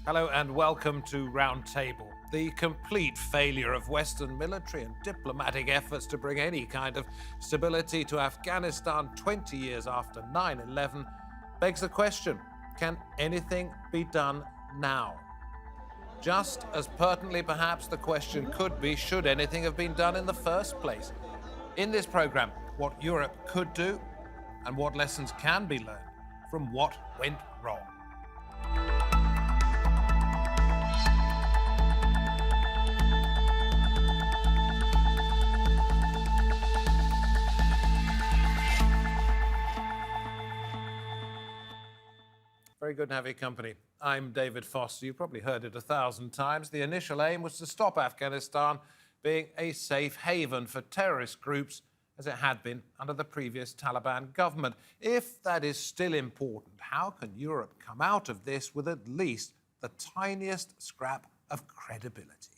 Hello and welcome to Roundtable. The complete failure of Western military and diplomatic efforts to bring any kind of stability to Afghanistan 20 years after 9/11 begs the question, can anything be done now? Just as pertinently, perhaps, the question could be, should anything have been done in the first place? In this program, what Europe could do and what lessons can be learned from what went wrong. Very good to have your company. I'm David Foster. You've probably heard it 1,000 times. The initial aim was to stop Afghanistan being a safe haven for terrorist groups, as it had been under the previous Taliban government. If that is still important, how can Europe come out of this with at least the tiniest scrap of credibility?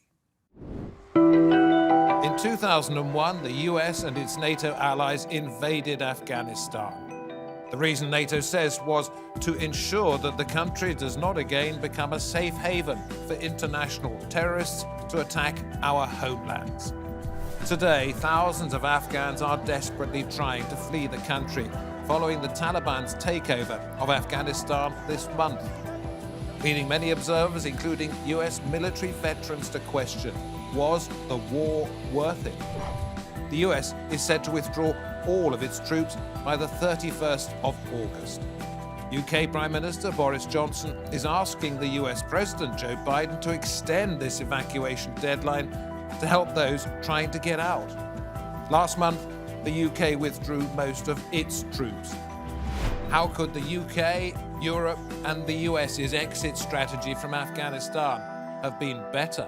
In 2001, the US and its NATO allies invaded Afghanistan. The reason NATO says was to ensure that the country does not again become a safe haven for international terrorists to attack our homelands. Today, thousands of Afghans are desperately trying to flee the country following the Taliban's takeover of Afghanistan this month, leading many observers, including US military veterans, to question, was the war worth it? The US is set to withdraw all of its troops by the 31st of August. UK Prime Minister Boris Johnson is asking the US President Joe Biden to extend this evacuation deadline to help those trying to get out. Last month, the UK withdrew most of its troops. How could the UK, Europe, and the US's exit strategy from Afghanistan have been better?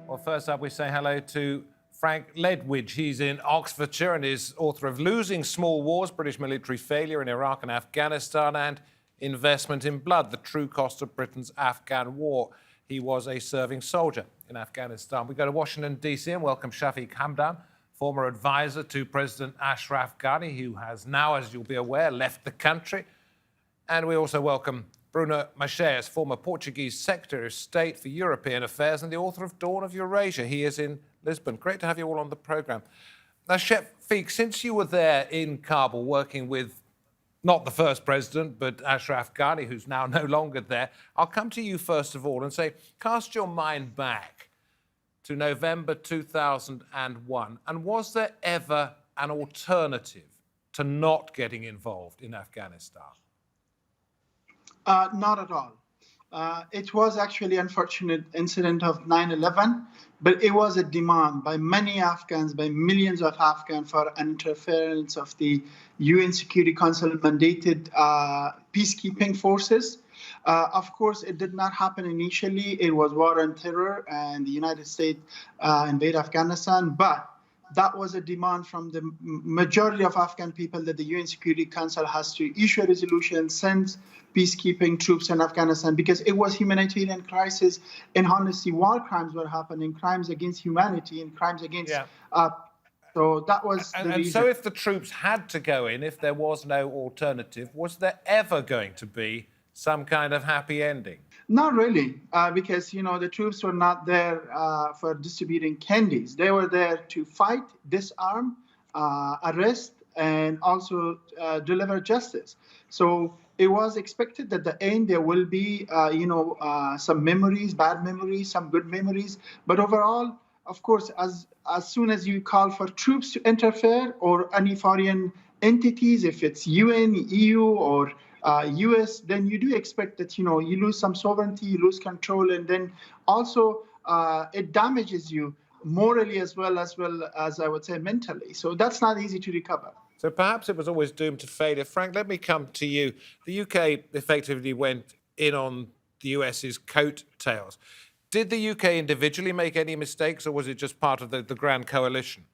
Well, first up, we say hello to Frank Ledwidge. He's in Oxfordshire and is author of Losing Small Wars, British Military Failure in Iraq and Afghanistan, and Investment in Blood, The True Cost of Britain's Afghan War. He was a serving soldier in Afghanistan. We go to Washington, D.C. and welcome Shafiq Hamdam, former advisor to President Ashraf Ghani, who has now, as you'll be aware, left the country. And we also welcome Bruno Macaes, former Portuguese Secretary of State for European Affairs and the author of Dawn of Eurasia. He is in Lisbon. Great to have you all on the programme. Now, Shafiq, since you were there in Kabul working with not the first president, but Ashraf Ghani, who's now no longer there, I'll come to you first of all and say, cast your mind back to November 2001. And was there ever an alternative to not getting involved in Afghanistan? Not at all. It was actually an unfortunate incident of 9/11, but it was a demand by many Afghans, by millions of Afghans, for interference of the UN Security Council mandated peacekeeping forces. Of course, it did not happen initially. It was war on terror, and the United States invaded Afghanistan, but that was a demand from the majority of Afghan people that the UN Security Council has to issue a resolution, send peacekeeping troops in Afghanistan, because it was humanitarian crisis, and honestly, war crimes were happening, crimes against humanity and crimes against... So that was the reason. And so if the troops had to go in, if there was no alternative, was there ever going to be some kind of happy ending? Not really, because, the troops were not there for distributing candies. They were there to fight, disarm, arrest, and also deliver justice. So it was expected that at the end there will be, some memories, bad memories, some good memories. But overall, of course, as soon as you call for troops to interfere or any foreign entities, if it's UN, EU, or US, then you do expect that, you lose some sovereignty, you lose control, and then also it damages you morally as well as I would say mentally. So that's not easy to recover. So perhaps it was always doomed to failure. Frank, let me come to you. The UK effectively went in on the US's coattails. Did the UK individually make any mistakes, or was it just part of the grand coalition?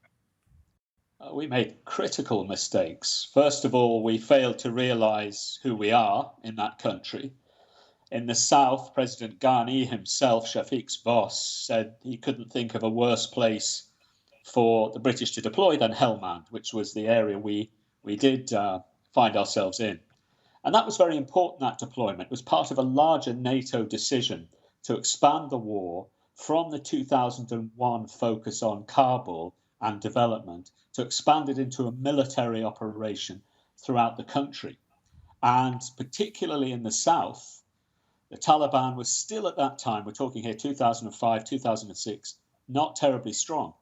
We made critical mistakes. First of all, we failed to realise who we are in that country. In the south, President Ghani himself, Shafiq's boss, said he couldn't think of a worse place for the British to deploy than Helmand, which was the area we did find ourselves in. And that was very important, that deployment. It was part of a larger NATO decision to expand the war from the 2001 focus on Kabul and development to expand it into a military operation throughout the country. And particularly in the south, the Taliban was still at that time, we're talking here 2005, 2006, not terribly strong.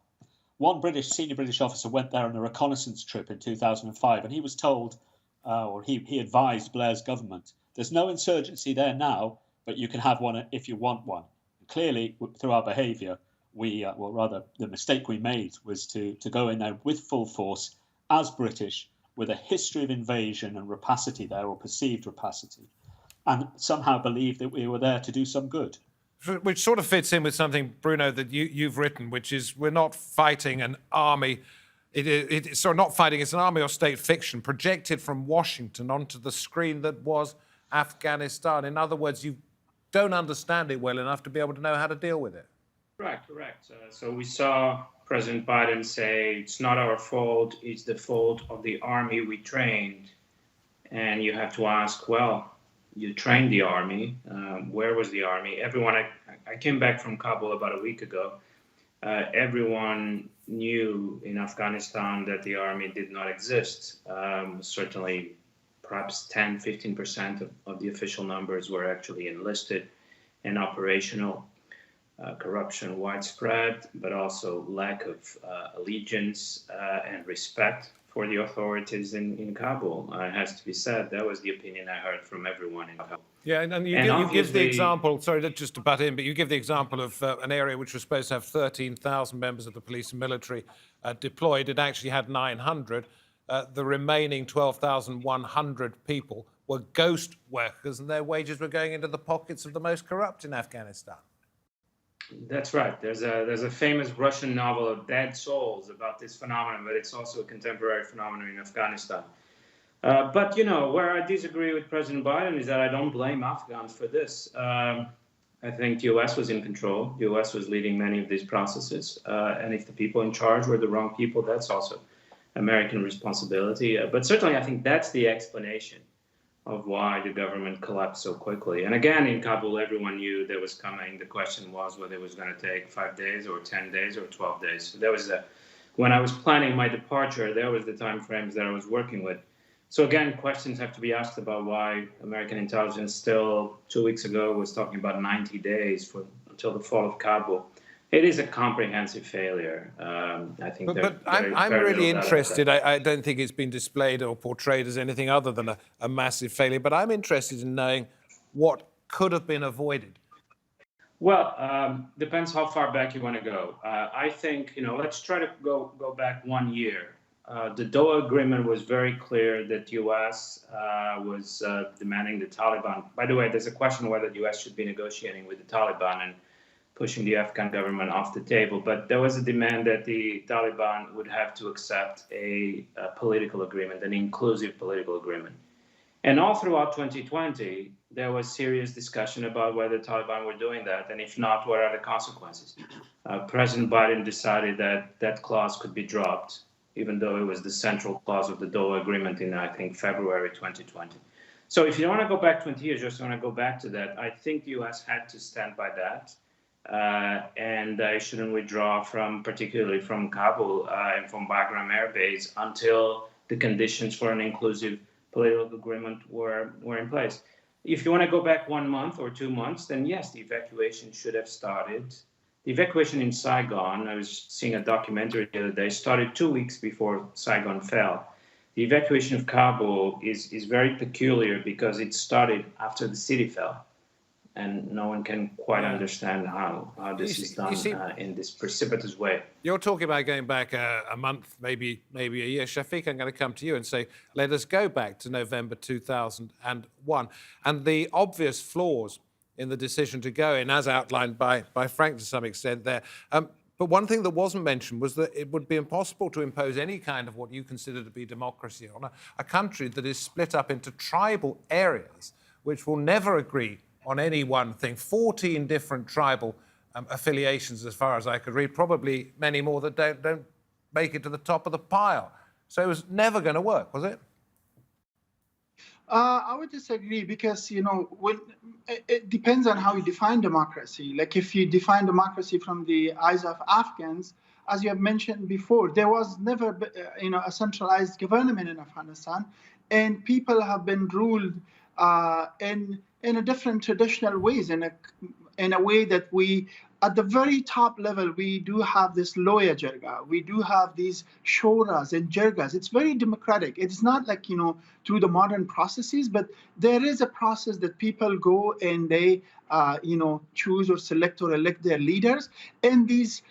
One senior British officer went there on a reconnaissance trip in 2005, and he was told, or he advised Blair's government, there's no insurgency there now, but you can have one if you want one. And clearly, through our behaviour, the mistake we made was to go in there with full force as British, with a history of invasion and rapacity there, or perceived rapacity, and somehow believe that we were there to do some good. Which sort of fits in with something, Bruno, that you've written, which is we're not fighting an army. It's not fighting, it's an army or state fiction projected from Washington onto the screen that was Afghanistan. In other words, you don't understand it well enough to be able to know how to deal with it. Correct. So we saw President Biden say, it's not our fault, it's the fault of the army we trained. And you have to ask, well, you trained the army. Where was the army? Everyone, I came back from Kabul about a week ago. Everyone knew in Afghanistan that the army did not exist. Certainly, perhaps 10, 15% of the official numbers were actually enlisted and operational. Corruption widespread, but also lack of allegiance and respect for the authorities in Kabul. It has to be said, that was the opinion I heard from everyone in Kabul. Yeah, and you give the example, sorry just to butt in, but you give the example of an area which was supposed to have 13,000 members of the police and military deployed. It actually had 900. The remaining 12,100 people were ghost workers, and their wages were going into the pockets of the most corrupt in Afghanistan. That's right. There's a famous Russian novel of Dead Souls about this phenomenon, but it's also a contemporary phenomenon in Afghanistan. But, where I disagree with President Biden is that I don't blame Afghans for this. I think the U.S. was in control. The U.S. was leading many of these processes. And if the people in charge were the wrong people, that's also American responsibility. But certainly, I think that's the explanation of why the government collapsed so quickly. And again, in Kabul, everyone knew that was coming. The question was whether it was going to take 5 days or 10 days or 12 days. So there was when I was planning my departure, there was the time frames that I was working with. So again, questions have to be asked about why American intelligence still 2 weeks ago was talking about 90 days until the fall of Kabul. It is a comprehensive failure. I think. But I'm really interested. I don't think it's been displayed or portrayed as anything other than a massive failure. But I'm interested in knowing what could have been avoided. Well, depends how far back you want to go. I think let's try to go back 1 year. The Doha Agreement was very clear that the U.S. was demanding the Taliban. By the way, there's a question whether the U.S. should be negotiating with the Taliban and pushing the Afghan government off the table. But there was a demand that the Taliban would have to accept a political agreement, an inclusive political agreement. And all throughout 2020, there was serious discussion about whether the Taliban were doing that, and if not, what are the consequences? President Biden decided that that clause could be dropped, even though it was the central clause of the Doha Agreement in, I think, February 2020. So if you don't want to go back 20 years, just want to go back to that, I think the U.S. had to stand by that. And it shouldn't withdraw particularly from Kabul and from Bagram Air Base until the conditions for an inclusive political agreement were in place. If you want to go back 1 month or 2 months, then yes, the evacuation should have started. The evacuation in Saigon, I was seeing a documentary the other day, started 2 weeks before Saigon fell. The evacuation of Kabul is very peculiar because it started after the city fell. And no one can quite understand how this is done in this precipitous way. You're talking about going back a month, maybe a year. Shafiq, I'm going to come to you and say, let us go back to November 2001. And the obvious flaws in the decision to go in, as outlined by Frank to some extent there. But one thing that wasn't mentioned was that it would be impossible to impose any kind of what you consider to be democracy on a country that is split up into tribal areas, which will never agree on any one thing. 14 different tribal affiliations, as far as I could read, probably many more that don't make it to the top of the pile. So it was never going to work, was it? I would disagree because when it depends on how you define democracy. Like if you define democracy from the eyes of Afghans, as you have mentioned before, there was never a centralized government in Afghanistan, and people have been ruled in a different traditional ways, in a way that we, at the very top level, we do have this loya jirga. We do have these shoras and jirgas. It's very democratic. It's not like, through the modern processes, but there is a process that people go and they, choose or select or elect their leaders. And these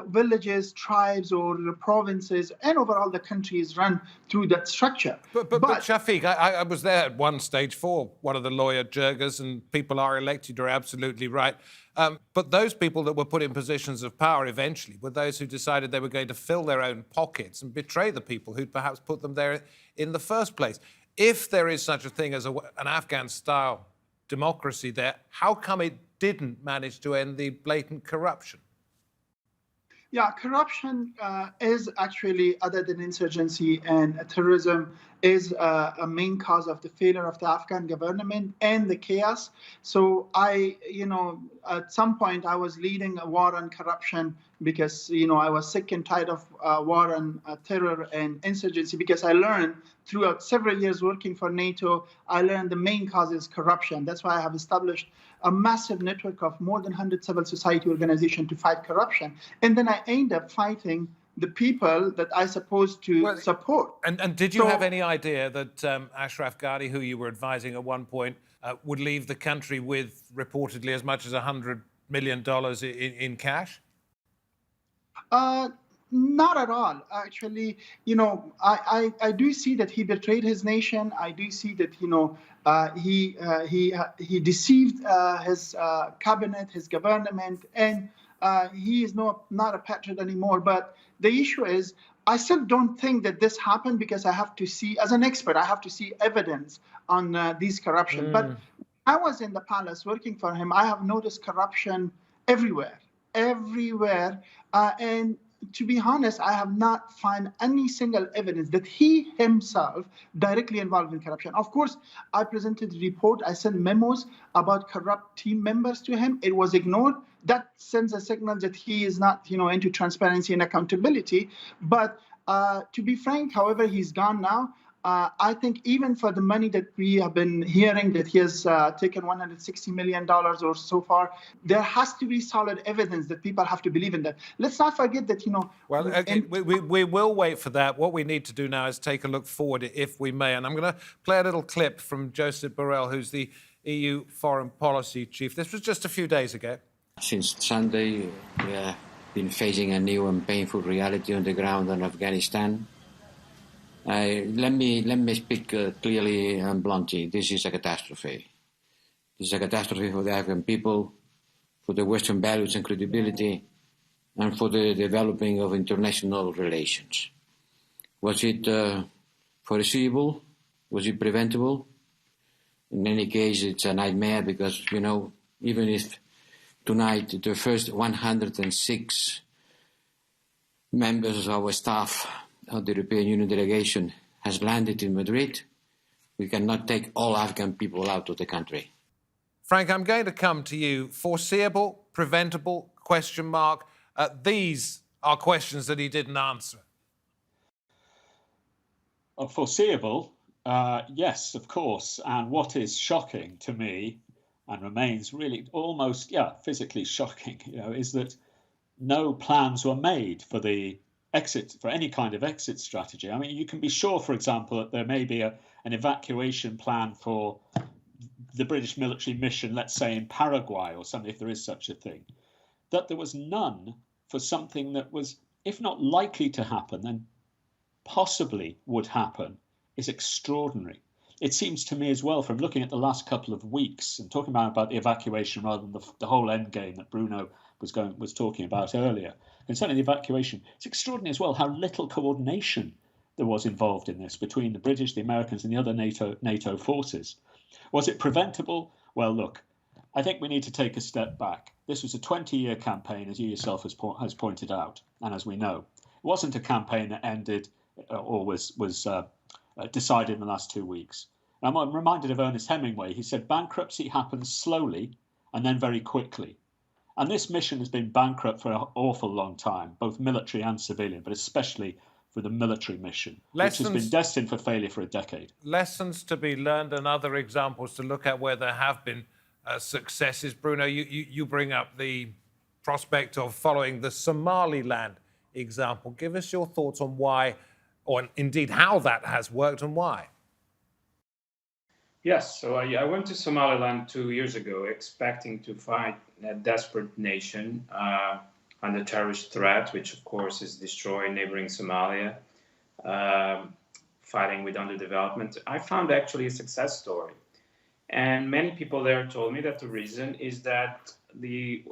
villages, tribes, or provinces, and overall the country is run through that structure. But Shafiq, I was there at one stage for one of the lawyer jirgas, and people are elected. You're absolutely right. But those people that were put in positions of power eventually were those who decided they were going to fill their own pockets and betray the people who'd perhaps put them there in the first place. If there is such a thing as an Afghan-style democracy there, how come it didn't manage to end the blatant corruption? Yeah, corruption is actually, other than insurgency and terrorism, is a main cause of the failure of the Afghan government and the chaos. So at some point I was leading a war on corruption because, I was sick and tired of war on terror and insurgency, because I learned throughout several years working for NATO, I learned the main cause is corruption. That's why I have established a massive network of more than 100 civil society organizations to fight corruption. And then I end up fighting the people that I supposed to support. And did you have any idea that Ashraf Ghani, who you were advising at one point, would leave the country with reportedly as much as $100 million in cash? Not at all. Actually, I do see that he betrayed his nation. I do see that, he deceived his cabinet, his government, and he is not a patriot anymore. But the issue is, I still don't think that this happened, because I have to see, as an expert, I have to see evidence on these corruption. But I was in the palace working for him. I have noticed corruption everywhere. And to be honest, I have not found any single evidence that he himself directly involved in corruption. Of course, I presented a report. I sent memos about corrupt team members to him. It was ignored. That sends a signal that he is not, into transparency and accountability. But to be frank, however, he's gone now. I think even for the money that we have been hearing that he has taken $160 million or so far, there has to be solid evidence that people have to believe in that. Let's not forget that, Well, okay, we will wait for that. What we need to do now is take a look forward, if we may. And I'm going to play a little clip from Joseph Borrell, who's the EU Foreign Policy Chief. This was just a few days ago. Since Sunday, we have been facing a new and painful reality on the ground in Afghanistan. Let me speak clearly and bluntly. This is a catastrophe. This is a catastrophe for the Afghan people, for the Western values and credibility, and for the developing of international relations. Was it foreseeable? Was it preventable? In any case, it's a nightmare because, even if tonight the first 106 members of our staff of the European Union delegation has landed in Madrid, we cannot take all Afghan people out of the country. Frank, I'm going to come to you. Foreseeable, preventable, question mark. These are questions that he didn't answer. Foreseeable, yes, of course. And what is shocking to me, and remains really almost, physically shocking, is that no plans were made for the exit, for any kind of exit strategy. I mean, you can be sure, for example, that there may be an evacuation plan for the British military mission, let's say in Paraguay or something, if there is such a thing. That there was none for something that was, if not likely to happen, then possibly would happen, is extraordinary. It seems to me as well, from looking at the last couple of weeks and talking about the evacuation rather than the whole end game that Bruno was talking about earlier, concerning the evacuation, it's extraordinary as well how little coordination there was involved in this between the British, the Americans, and the other NATO forces. Was it preventable? Well, look, I think we need to take a step back. This was a 20-year campaign, as you yourself has pointed out, and as we know. It wasn't a campaign that ended or was decided in the last 2 weeks. I'm reminded of Ernest Hemingway. He said, bankruptcy happens slowly and then very quickly. And this mission has been bankrupt for an awful long time, both military and civilian, but especially for the military mission, which has been destined for failure for a decade. Lessons to be learned and other examples to look at where there have been successes. Bruno, you bring up the prospect of following the Somaliland example. Give us your thoughts on why, or indeed how that has worked and why. Yes, so I went to Somaliland 2 years ago expecting to find a desperate nation under terrorist threat, which of course is destroying neighboring Somalia, fighting with underdevelopment. I found actually a success story. And many people there told me that the reason is that the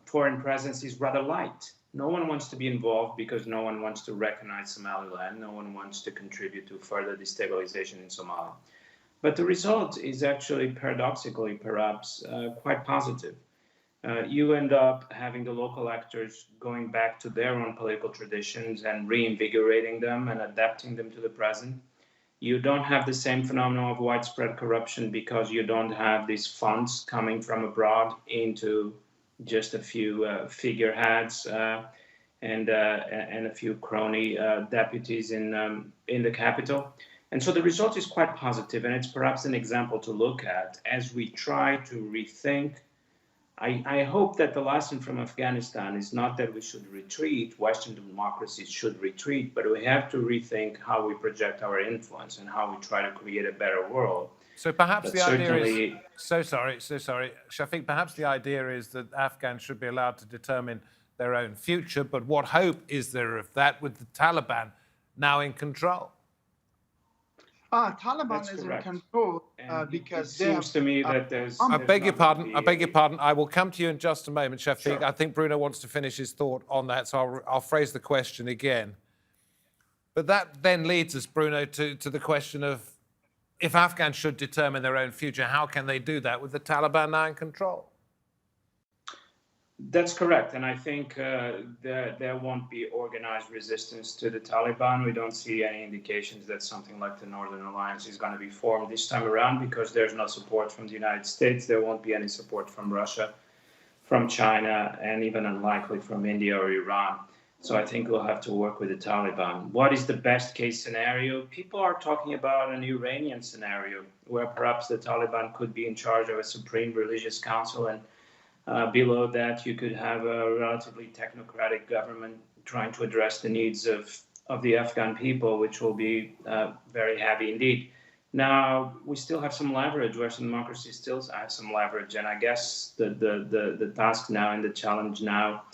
foreign presence is rather light. No one wants to be involved because no one wants to recognize Somaliland. No one wants to contribute to further destabilization in Somalia. But the result is actually paradoxically, perhaps, quite positive. You end up having the local actors going back to their own political traditions and reinvigorating them and adapting them to the present. You don't have the same phenomenon of widespread corruption because you don't have these funds coming from abroad into just a few figureheads and a few crony deputies in the capital. And so the result is quite positive, and it's perhaps an example to look at as we try to rethink. I hope that the lesson from Afghanistan is not that we should retreat, Western democracies should retreat, but we have to rethink how we project our influence and how we try to create a better world. So perhaps the idea is, so sorry, Shafiq, perhaps the idea is that Afghans should be allowed to determine their own future, but what hope is there of that with the Taliban now in control? Taliban is in control because it seems to me that there's... I beg your pardon. I will come to you in just a moment, Shafiq. Sure. I think Bruno wants to finish his thought on that, so I'll phrase the question again. But that then leads us, Bruno, to the question of if Afghans should determine their own future, how can they do that with the Taliban now in control? That's correct, and I think there won't be organized resistance to the Taliban. We don't see any indications that something like the Northern Alliance is going to be formed this time around because there's no support from the United States. There won't be any support from Russia, from China, and even unlikely from India or Iran. So I think we'll have to work with the Taliban. What is the best case scenario? People are talking about an Iranian scenario where perhaps the Taliban could be in charge of a supreme religious council, and below that, you could have a relatively technocratic government trying to address the needs of the Afghan people, which will be very heavy indeed. Now, we still have some leverage. Western democracy still has some leverage. And I guess the task now and the challenge now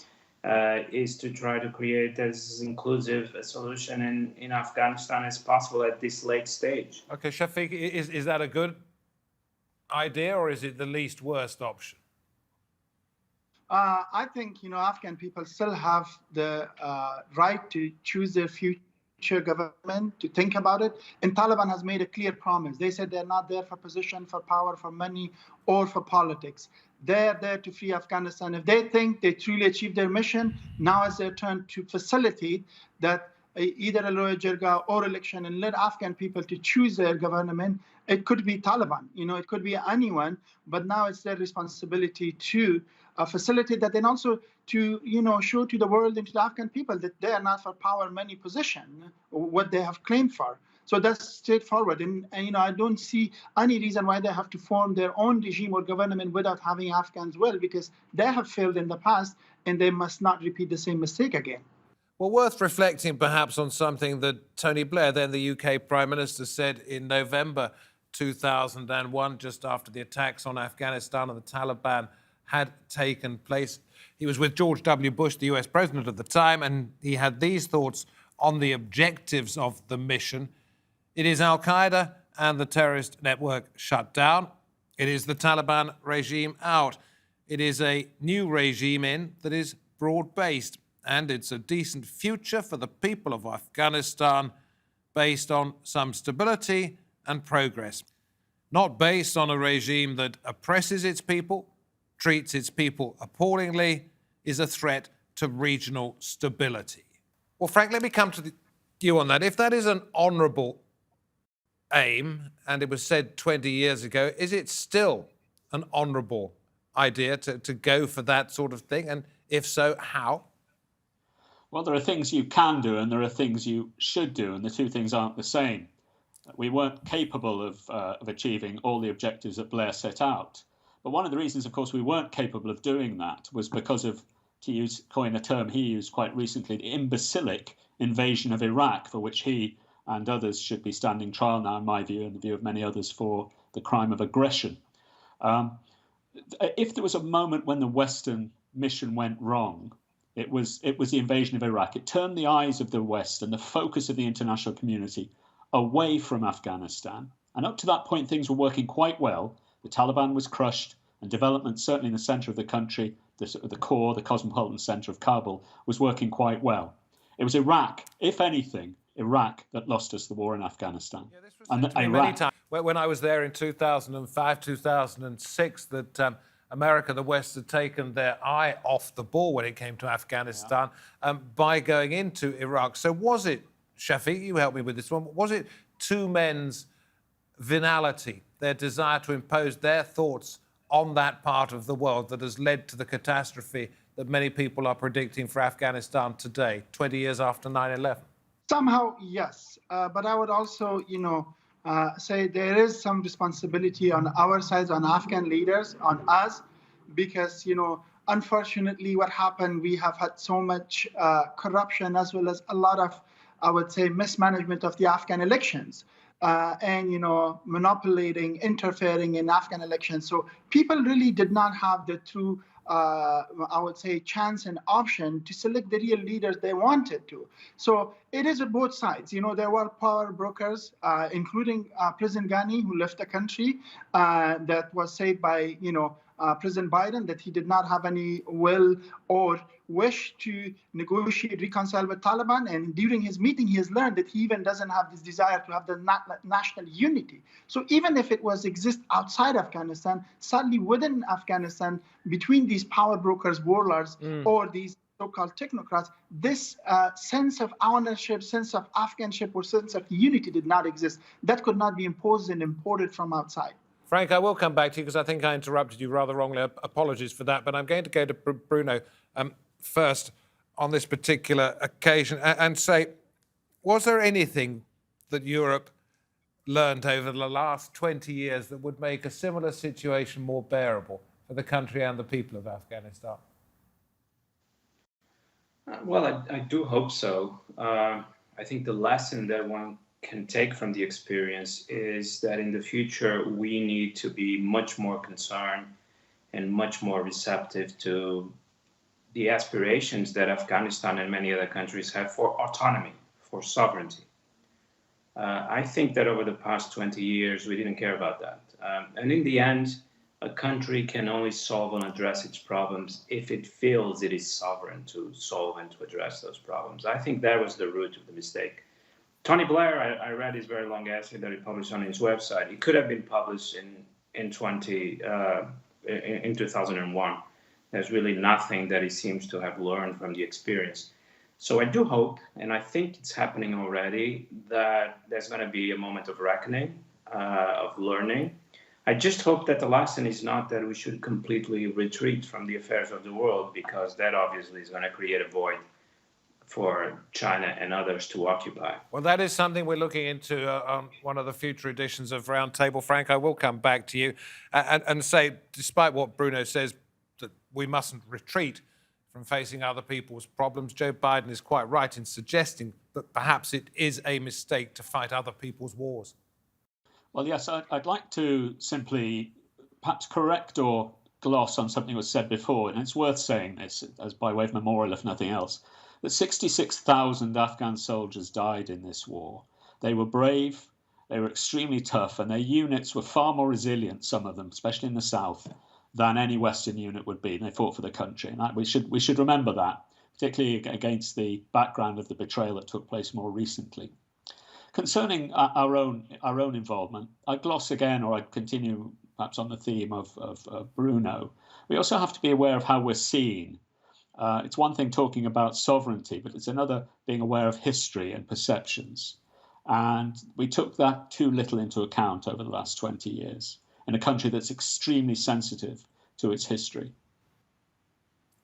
is to try to create as inclusive a solution in Afghanistan as possible at this late stage. Okay, Shafiq, is that a good idea or is it the least worst option? I think, Afghan people still have the right to choose their future government, to think about it. And Taliban has made a clear promise. They said they're not there for position, for power, for money, or for politics. They're there to free Afghanistan. If they think they truly achieved their mission, now is their turn to facilitate that either a loyal jirga or election and let Afghan people to choose their government. It could be Taliban, it could be anyone, but now it's their responsibility to facilitate that and also to, show to the world and to the Afghan people that they are not for power, money, position, what they have claimed for. So that's straightforward. And I don't see any reason why they have to form their own regime or government without having Afghans will, because they have failed in the past and they must not repeat the same mistake again. Well, worth reflecting perhaps on something that Tony Blair, then the UK Prime Minister, said in November 2001, just after the attacks on Afghanistan and the Taliban had taken place. He was with George W. Bush, the US president at the time, and he had these thoughts on the objectives of the mission. It is al-Qaeda and the terrorist network shut down. It is the Taliban regime out. It is a new regime in that is broad-based, and it's a decent future for the people of Afghanistan based on some stability and progress, not based on a regime that oppresses its people, treats its people appallingly, is a threat to regional stability. Well, Frank, let me come to you on that. If that is an honourable aim, and it was said 20 years ago. Is it still an honourable idea to go for that sort of thing? And if so, how? Well, there are things you can do and there are things you should do, and the two things aren't the same. We weren't capable of achieving all the objectives that Blair set out. But one of the reasons, of course, we weren't capable of doing that was because of, to coin a term he used quite recently, the imbecilic invasion of Iraq, for which he and others should be standing trial now, in my view, and the view of many others, for the crime of aggression. If there was a moment when the Western mission went wrong, it was the invasion of Iraq. It turned the eyes of the West and the focus of the international community away from Afghanistan. And up to that point, things were working quite well. The Taliban was crushed, and development, certainly in the centre of the country, the core, the cosmopolitan centre of Kabul, was working quite well. It was Iraq, if anything, Iraq that lost us the war in Afghanistan. Yeah, this was said to me Iraq, many times. When I was there in 2005, 2006, that America, the West, had taken their eye off the ball when it came to Afghanistan by going into Iraq. So was it, Shafiq, you help me with this one, was it two men's venality, their desire to impose their thoughts on that part of the world, that has led to the catastrophe that many people are predicting for Afghanistan today, 20 years after 9/11? Somehow, yes. But I would also, say there is some responsibility on our side, on Afghan leaders, on us, because, unfortunately, what happened, we have had so much corruption as well as a lot of, I would say, mismanagement of the Afghan elections. And, manipulating, interfering in Afghan elections. So people really did not have the true, I would say, chance and option to select the real leaders they wanted to. So it is at both sides. There were power brokers, including President Ghani, who left the country, that was said by, President Biden, that he did not have any will or wish to negotiate, reconcile with Taliban. And during his meeting, he has learned that he even doesn't have this desire to have the national unity. So even if it was exist outside Afghanistan, sadly within Afghanistan, between these power brokers, warlords, or these so-called technocrats, this sense of ownership, sense of Afghanship, or sense of unity did not exist. That could not be imposed and imported from outside. Frank, I will come back to you because I think I interrupted you rather wrongly. Apologies for that. But I'm going to go to Bruno first on this particular occasion and say, was there anything that Europe learned over the last 20 years that would make a similar situation more bearable for the country and the people of Afghanistan? Well, I do hope so. I think the lesson that one can take from the experience is that in the future we need to be much more concerned and much more receptive to the aspirations that Afghanistan and many other countries have for autonomy, for sovereignty. I think that over the past 20 years we didn't care about that. And in the end, a country can only solve and address its problems if it feels it is sovereign to solve and to address those problems. I think that was the root of the mistake. Tony Blair, I read his very long essay that he published on his website. It could have been published in 2001. There's really nothing that he seems to have learned from the experience. So I do hope, and I think it's happening already, that there's going to be a moment of reckoning, of learning. I just hope that the lesson is not that we should completely retreat from the affairs of the world, because that obviously is going to create a void for China and others to occupy. Well, that is something we're looking into on one of the future editions of Roundtable. Frank, I will come back to you and say, despite what Bruno says, that we mustn't retreat from facing other people's problems, Joe Biden is quite right in suggesting that perhaps it is a mistake to fight other people's wars. Well, yes, I'd like to simply perhaps correct or gloss on something that was said before, and it's worth saying this as by way of memorial, if nothing else, that 66,000 Afghan soldiers died in this war. They were brave, they were extremely tough, and their units were far more resilient, some of them, especially in the south, than any Western unit would be. And they fought for the country. And we should remember that, particularly against the background of the betrayal that took place more recently. Concerning our own involvement, I gloss again, or I continue perhaps on the theme of Bruno. We also have to be aware of how we're seen. It's one thing talking about sovereignty, but it's another being aware of history and perceptions. And we took that too little into account over the last 20 years in a country that's extremely sensitive to its history.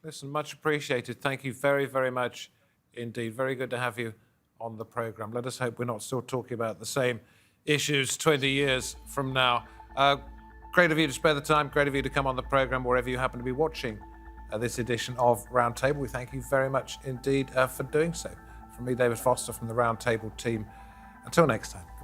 Listen, much appreciated. Thank you very, very much indeed. Very good to have you on the programme. Let us hope we're not still talking about the same issues 20 years from now. Great of you to spare the time, great of you to come on the programme wherever you happen to be watching this edition of Roundtable. We thank you very much indeed for doing so. From me, David Foster, from the Roundtable team. Until next time.